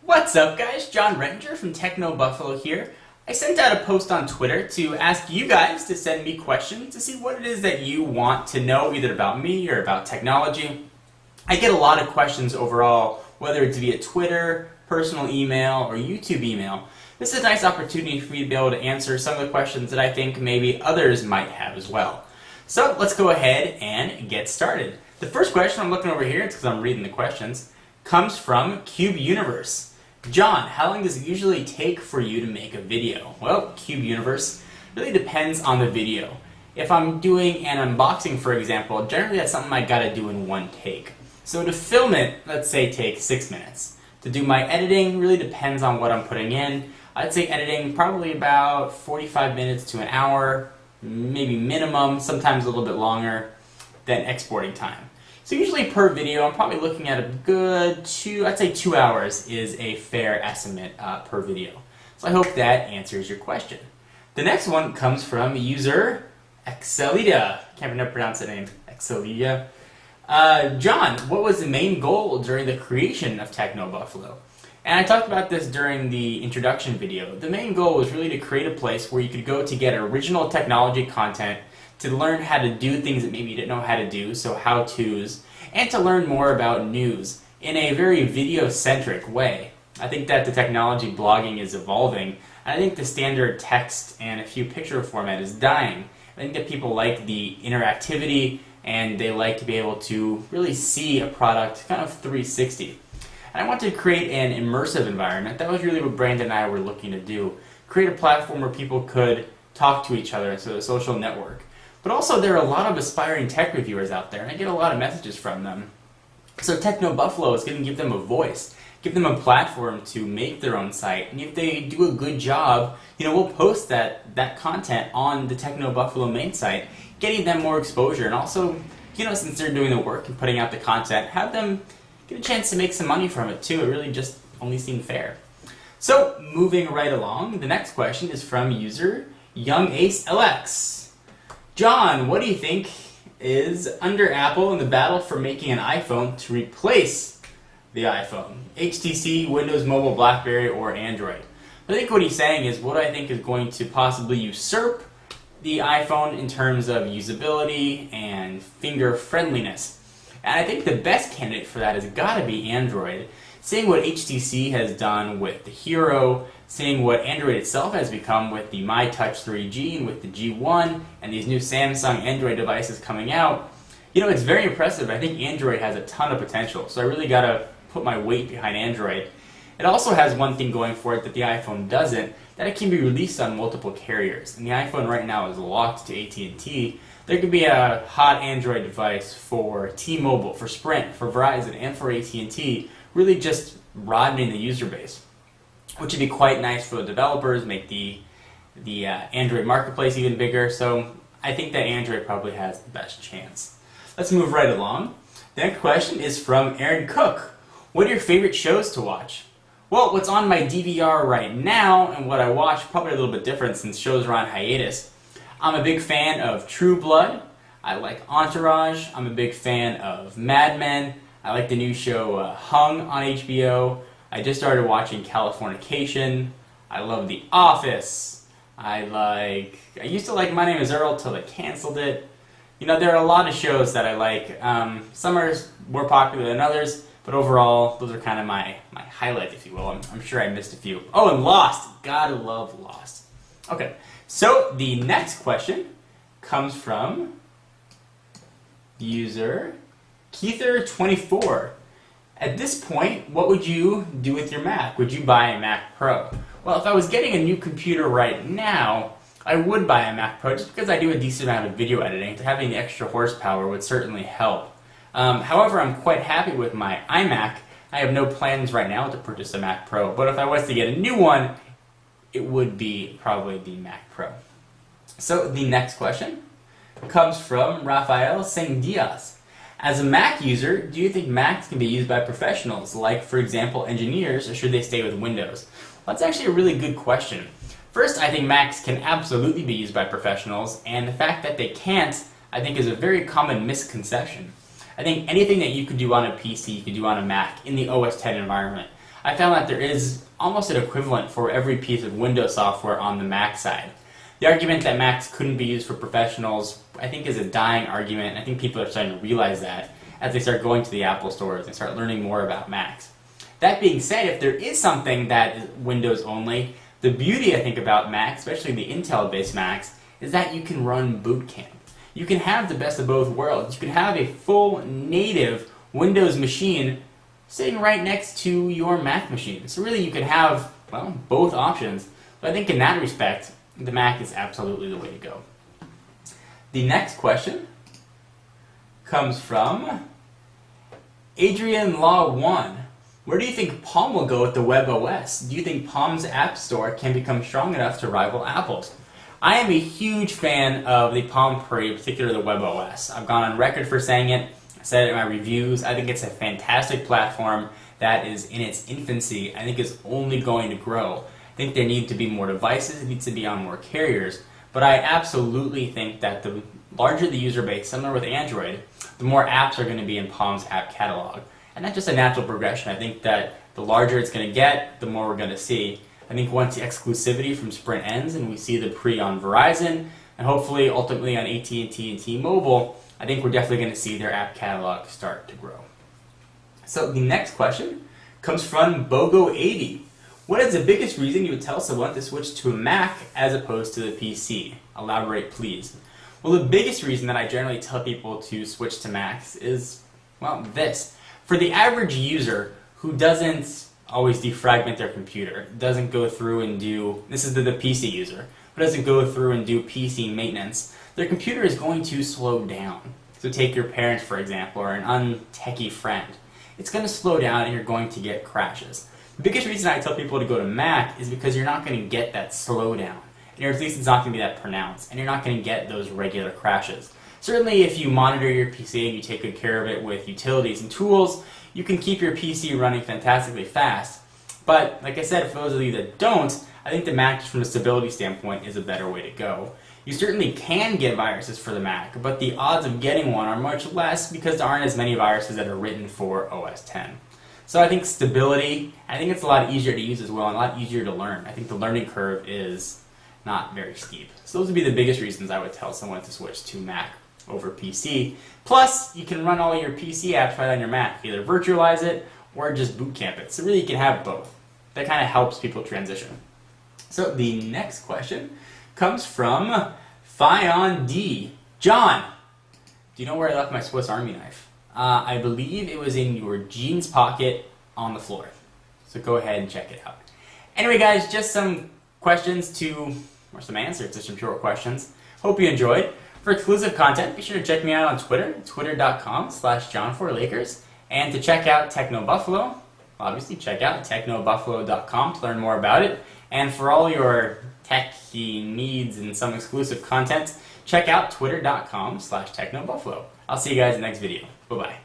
What's up guys, John Rettinger from Techno Buffalo here. I sent out a post on Twitter to ask you guys to send me questions to see what it is that you want to know either about me or about technology. I get a lot of questions overall, whether it's via Twitter, personal email, or YouTube email. This is a nice opportunity for me to be able to answer some of the questions that I think maybe others might have as well. So let's go ahead and get started. The first question, I'm looking over here, it's because I'm reading the questions, comes from Cube Universe. John, how long does it usually take for you to make a video? Well, Cube Universe really depends on the video. If I'm doing an unboxing, for example, generally that's something I gotta do in one take. So to film it, let's say take 6 minutes. To do my editing really depends on what I'm putting in. I'd say editing probably about 45 minutes to an hour, maybe minimum, sometimes a little bit longer than exporting time. So usually per video, I'm probably looking at a good I'd say 2 hours is a fair estimate per video. So I hope that answers your question. The next one comes from user Excelida. Can't pronounce that name. Excelida. John, what was the main goal during the creation of Techno Buffalo? And I talked about this during the introduction video. The main goal was really to create a place where you could go to get original technology content, to learn how to do things that maybe you didn't know how to do, so how-tos, and to learn more about news in a very video-centric way. I think that the technology blogging is evolving, and I think the standard text and a few picture format is dying. I think that people like the interactivity, and they like to be able to really see a product kind of 360. And I wanted to create an immersive environment. That was really what Brandon and I were looking to do. Create a platform where people could talk to each other, so a social network. But also there are a lot of aspiring tech reviewers out there, and I get a lot of messages from them. So Techno Buffalo is going to give them a voice, give them a platform to make their own site. And if they do a good job, we'll post that content on the Techno Buffalo main site, getting them more exposure. And also, since they're doing the work and putting out the content, have them get a chance to make some money from it too. It really just only seemed fair. So moving right along, the next question is from user Young Ace LX. John, what do you think is under Apple in the battle for making an iPhone to replace the iPhone? HTC, Windows Mobile, BlackBerry, or Android? I think what he's saying is what I think is going to possibly usurp the iPhone in terms of usability and finger friendliness. And I think the best candidate for that has got to be Android. Seeing what HTC has done with the Hero, seeing what Android itself has become with the MyTouch 3G and with the G1 and these new Samsung Android devices coming out, it's very impressive. I think Android has a ton of potential, so I really got to put my weight behind Android. It also has one thing going for it that the iPhone doesn't, that it can be released on multiple carriers. And the iPhone right now is locked to AT&T. There could be a hot Android device for T-Mobile, for Sprint, for Verizon, and for AT&T, really just broadening the user base, which would be quite nice for the developers, make the Android marketplace even bigger. So I think that Android probably has the best chance. Let's move right along. The next question is from Aaron Cook. What are your favorite shows to watch? Well, what's on my DVR right now and what I watch probably a little bit different since shows are on hiatus. I'm a big fan of True Blood. I like Entourage. I'm a big fan of Mad Men. I like the new show Hung on HBO. I just started watching Californication. I love The Office. I used to like My Name is Earl till they canceled it. There are a lot of shows that I like. Some are more popular than others, but overall, those are kind of my highlights, if you will. I'm sure I missed a few. Oh, and Lost. Gotta love Lost. Okay, so the next question comes from user Keither24. At this point, what would you do with your Mac? Would you buy a Mac Pro? Well, if I was getting a new computer right now, I would buy a Mac Pro just because I do a decent amount of video editing. Having the extra horsepower would certainly help. However, I'm quite happy with my iMac. I have no plans right now to purchase a Mac Pro, but if I was to get a new one, it would be probably the Mac Pro. So the next question comes from Rafael Singh Diaz. As a Mac user, do you think Macs can be used by professionals, like, for example, engineers, or should they stay with Windows? Well, that's actually a really good question. First, I think Macs can absolutely be used by professionals, and the fact that they can't, I think, is a very common misconception. I think anything that you could do on a PC, you could do on a Mac in the OS X environment. I found that there is almost an equivalent for every piece of Windows software on the Mac side. The argument that Macs couldn't be used for professionals, I think, is a dying argument. I think people are starting to realize that as they start going to the Apple stores and start learning more about Macs. That being said, if there is something that is Windows only, the beauty I think about Macs, especially the Intel-based Macs, is that you can run Boot Camp. You can have the best of both worlds. You can have a full native Windows machine sitting right next to your Mac machine. So really you can have, well, both options. But I think in that respect, the Mac is absolutely the way to go. The next question comes from Adrian Law 1. Where do you think Palm will go with the web OS? Do you think Palm's App Store can become strong enough to rival Apple's? I am a huge fan of the Palm Pre, in particular the web OS. I've gone on record for saying it. I said it in my reviews. I think it's a fantastic platform that is in its infancy. I think it's only going to grow. I think there need to be more devices. It needs to be on more carriers. But I absolutely think that the larger the user base, similar with Android, the more apps are going to be in Palm's app catalog. And that's just a natural progression. I think that the larger it's going to get, the more we're going to see. I think once the exclusivity from Sprint ends and we see the Pre on Verizon, and hopefully ultimately on AT&T and T-Mobile, I think we're definitely going to see their app catalog start to grow. So the next question comes from Bogo80. What is the biggest reason you would tell someone to switch to a Mac as opposed to the PC? Elaborate, please. Well, the biggest reason that I generally tell people to switch to Macs is, well, this. For the average user who doesn't always defragment their computer, doesn't go through and do, this is the PC user, who doesn't go through and do PC maintenance, their computer is going to slow down. So take your parents, for example, or an untechy friend. It's going to slow down and you're going to get crashes. The biggest reason I tell people to go to Mac is because you're not going to get that slowdown. Or at least it's not going to be that pronounced, and you're not going to get those regular crashes. Certainly if you monitor your PC and you take good care of it with utilities and tools, you can keep your PC running fantastically fast. But like I said, for those of you that don't, I think the Mac, just from a stability standpoint, is a better way to go. You certainly can get viruses for the Mac, but the odds of getting one are much less because there aren't as many viruses that are written for OS X. So I think stability, I think it's a lot easier to use as well and a lot easier to learn. I think the learning curve is not very steep. So those would be the biggest reasons I would tell someone to switch to Mac over PC. Plus, you can run all your PC apps right on your Mac. Either virtualize it or just boot camp it. So really you can have both. That kind of helps people transition. So the next question comes from Fion D. John, do you know where I left my Swiss Army knife? I believe it was in your jeans pocket on the floor. So go ahead and check it out. Anyway guys, just some questions or some answers to some short questions. Hope you enjoyed. For exclusive content, be sure to check me out on Twitter, twitter.com/John4Lakers. And to check out TechnoBuffalo, obviously check out technobuffalo.com to learn more about it. And for all your techy needs and some exclusive content, check out twitter.com/TechnoBuffalo. I'll see you guys in the next video. Bye-bye.